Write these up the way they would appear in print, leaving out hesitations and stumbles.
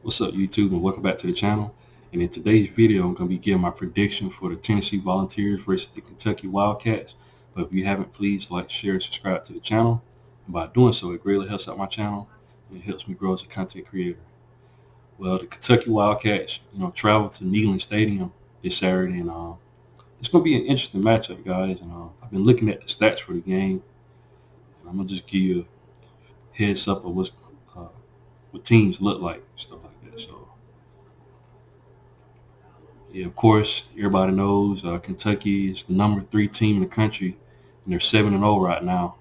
What's up, YouTube, and welcome back to the channel. And in today's video, I'm going to be giving my prediction for the Tennessee Volunteers versus the Kentucky Wildcats. But if you haven't, please like, share, and subscribe to the channel. And by doing so, it greatly helps out my channel and it helps me grow as a content creator. Well, the Kentucky Wildcats, traveled to Neyland Stadium this Saturday, and it's going to be an interesting matchup, guys. And I've been looking at the stats for the game, and I'm going to just give you a heads up of uh, what teams look like, stuff like that. So. Yeah, of course, everybody knows Kentucky is the number 3 team in the country, and they're 7-0 right now.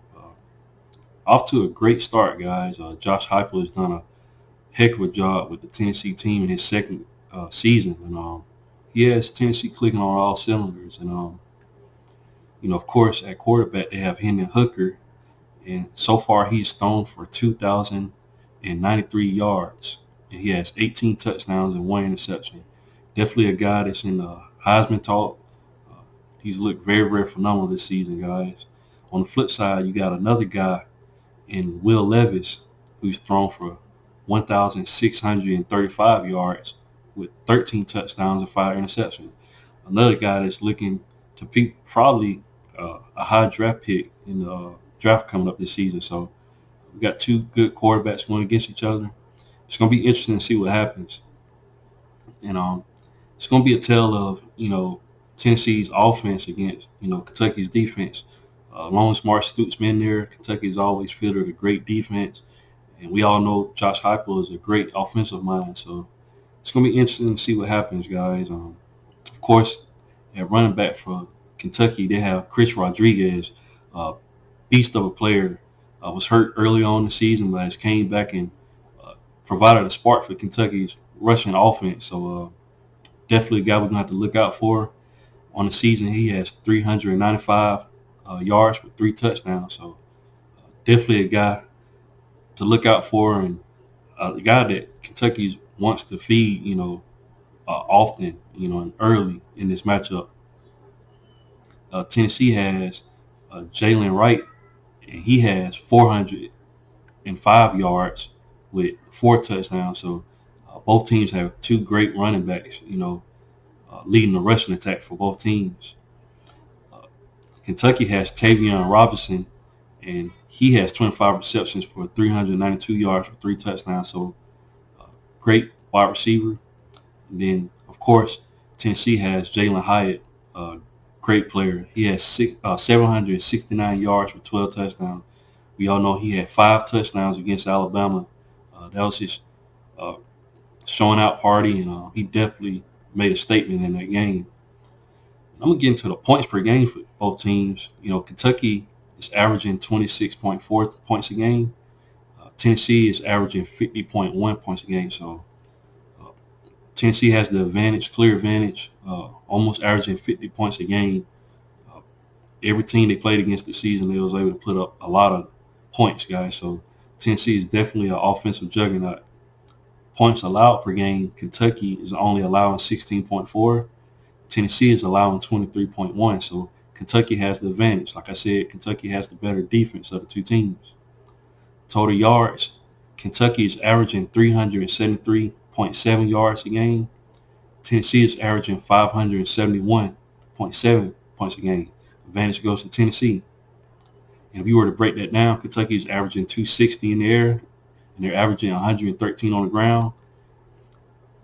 Off to a great start, guys. Josh Heupel has done a heck of a job with the Tennessee team in his second season, and he has Tennessee clicking on all cylinders. And of course, at quarterback they have Hendon Hooker, and so far he's thrown for 2,093 yards, and he has 18 touchdowns and 1 interception. Definitely a guy that's in the Heisman talk. Uh, he's looked very, very phenomenal this season, guys. On the flip side, you got another guy in Will Levis who's thrown for 1,635 yards with 13 touchdowns and 5 interceptions. Another guy that's looking to be probably a high draft pick in the draft coming up this season. So we got two good quarterbacks going against each other. It's going to be interesting to see what happens. And it's going to be a tale of, Tennessee's offense against, Kentucky's defense. As long as Mark Stoops been there, Kentucky's always fielded a great defense. And we all know Josh Heupel is a great offensive mind. So it's going to be interesting to see what happens, guys. Of course, at running back for Kentucky, they have Chris Rodriguez, beast of a player. Was hurt early on in the season, but has came back and provided a spark for Kentucky's rushing offense. So definitely a guy we're going to have to look out for. On the season, he has 395 yards with 3 touchdowns. So definitely a guy to look out for, and a guy that Kentucky wants to feed, often, and early in this matchup. Tennessee has Jalen Wright, and he has 405 yards with 4 touchdowns. So both teams have two great running backs, leading the rushing attack for both teams. Uh, Kentucky has Tavion Robinson, and he has 25 receptions for 392 yards for 3 touchdowns. So great wide receiver. And then, of course, Tennessee has Jalen Hyatt, great player. He has 769 yards for 12 touchdowns. We all know he had 5 touchdowns against Alabama. That was his uh, showing out party, and he definitely made a statement in that game. I'm going to get into the points per game for both teams. Kentucky is averaging 26.4 points a game. Tennessee is averaging 50.1 points a game. So Tennessee has the advantage, clear advantage, almost averaging 50 points a game. Uh, every team they played against this season, they was able to put up a lot of points, guys. So Tennessee is definitely an offensive juggernaut. Points allowed per game, Kentucky is only allowing 16.4. Tennessee is allowing 23.1. So Kentucky has the advantage. Like I said, Kentucky has the better defense of the two teams. Total yards, Kentucky is averaging 373.7 yards a game. Tennessee is averaging 571.7 points a game. Advantage goes to Tennessee. And if you were to break that down, Kentucky is averaging 260 in the air, and they're averaging 113 on the ground.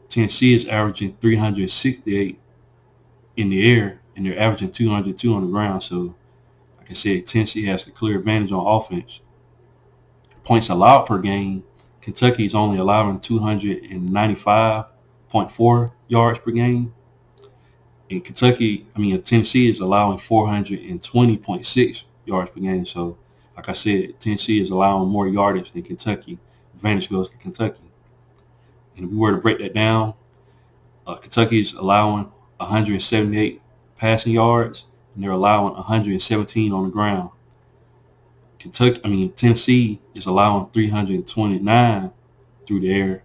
Tennessee is averaging 368 in the air, and they're averaging 202 on the ground. So, like I said, Tennessee has the clear advantage on offense. Points allowed per game, Kentucky is only allowing 295.4 yards per game. And Tennessee is allowing 420.6 yards per game. So, like I said, Tennessee is allowing more yardage than Kentucky. Advantage goes to Kentucky. And if we were to break that down, Kentucky is allowing 178 passing yards, and they're allowing 117 on the ground. Tennessee is allowing 329 through the air,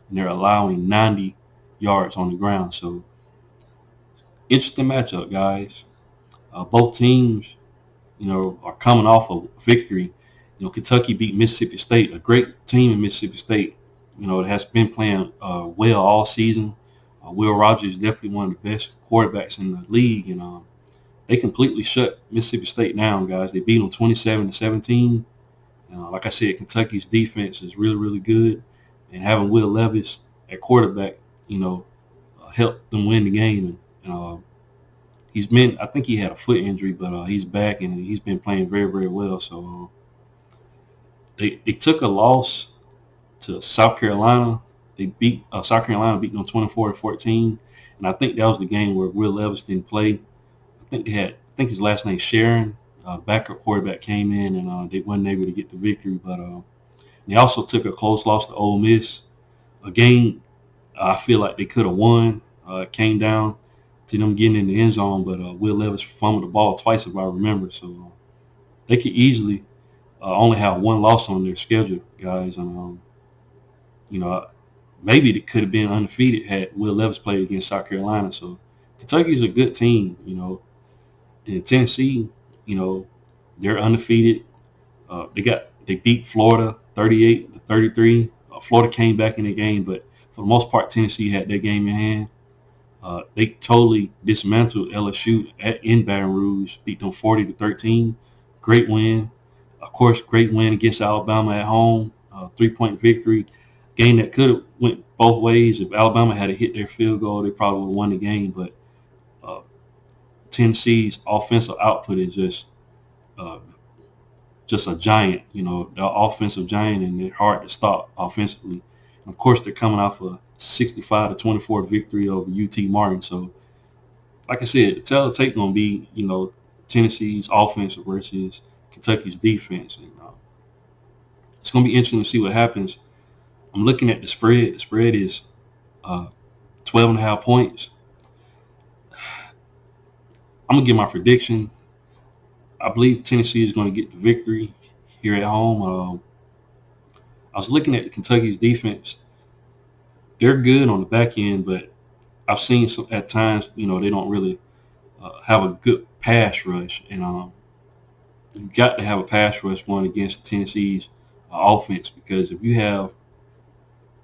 and they're allowing 90 yards on the ground. So, interesting matchup, guys. Both teams, are coming off a victory. Kentucky beat Mississippi State, a great team in Mississippi State. you know, has been playing well all season. Will Rogers is definitely one of the best quarterbacks in the league, and they completely shut Mississippi State down, guys. They beat them 27-17. Like I said, Kentucky's defense is really, really good, and having Will Levis at quarterback, you know, helped them win the game. And he's been, I think he had a foot injury, but he's back and he's been playing very, very well. So they took a loss to South Carolina. They beat South Carolina, beat them 24-14, and I think that was the game where Will Levis didn't play. I think his last name Sharon. Backup quarterback came in and they wasn't able to get the victory, but they also took a close loss to Ole Miss, a game I feel like they could have won. It came down to them getting in the end zone, but Will Levis fumbled the ball twice, if I remember. So they could easily only have one loss on their schedule, guys. And you know, maybe it could have been undefeated had Will Levis played against South Carolina. So Kentucky's a good team, you know. In Tennessee, you know, they're undefeated. They beat Florida 38-33. Florida came back in the game, but for the most part, Tennessee had their game in hand. They totally dismantled LSU in Baton Rouge, beat them 40-13. Great win. Of course, great win against Alabama at home. 3-point victory. Game that could have went both ways. If Alabama had hit their field goal, they probably would have won the game. But Tennessee's offensive output is uh, just a giant. You know, they're offensive giant, and they're hard to stop offensively. And of course, they're coming off a 65-24 victory over UT Martin. So, like I said, the telltale going to be, you know, Tennessee's offense versus Kentucky's defense. And it's going to be interesting to see what happens. I'm looking at the spread. The spread is 12.5 points. I'm going to give my prediction. I believe Tennessee is going to get the victory here at home. I was looking at Kentucky's defense. They're good on the back end, but I've seen some at times, you know, they don't really have a good pass rush. And you've got to have a pass rush going against Tennessee's offense, because if you have,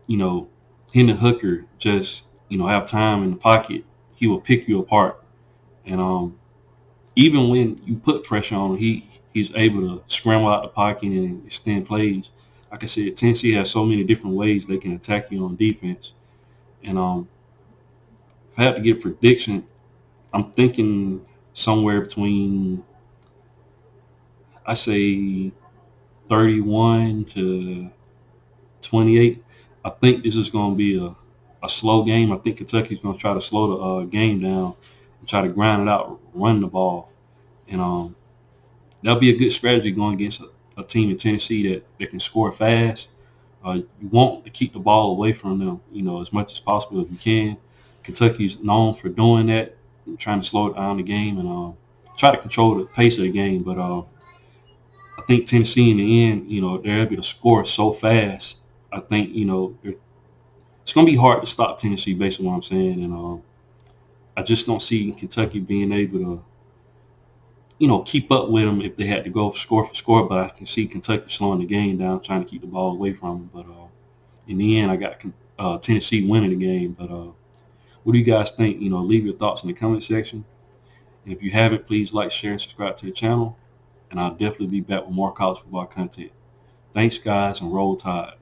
you know, Hendon Hooker just, you know, have time in the pocket, he will pick you apart. And even when you put pressure on him, he's able to scramble out the pocket and extend plays. Like I said, Tennessee has so many different ways they can attack you on defense. And if I had to give a prediction, I'm thinking somewhere between, I say, 31-28. I think this is going to be a slow game. I think Kentucky's going to try to slow the game down and try to grind it out, run the ball. And that'll be a good strategy going against a team in Tennessee that can score fast. You want to keep the ball away from them, you know, as much as possible if you can. Kentucky's known for doing that, trying to slow down the game and try to control the pace of the game. But I think Tennessee in the end, you know, they're able to score so fast. I think, you know, it's going to be hard to stop Tennessee based on what I'm saying. And I just don't see Kentucky being able to, you know, keep up with them if they had to go score for score. But I can see Kentucky slowing the game down, trying to keep the ball away from them. But in the end, I got Tennessee winning the game. But what do you guys think? You know, leave your thoughts in the comment section. And if you haven't, please like, share, and subscribe to the channel. And I'll definitely be back with more college football content. Thanks, guys, and roll tide.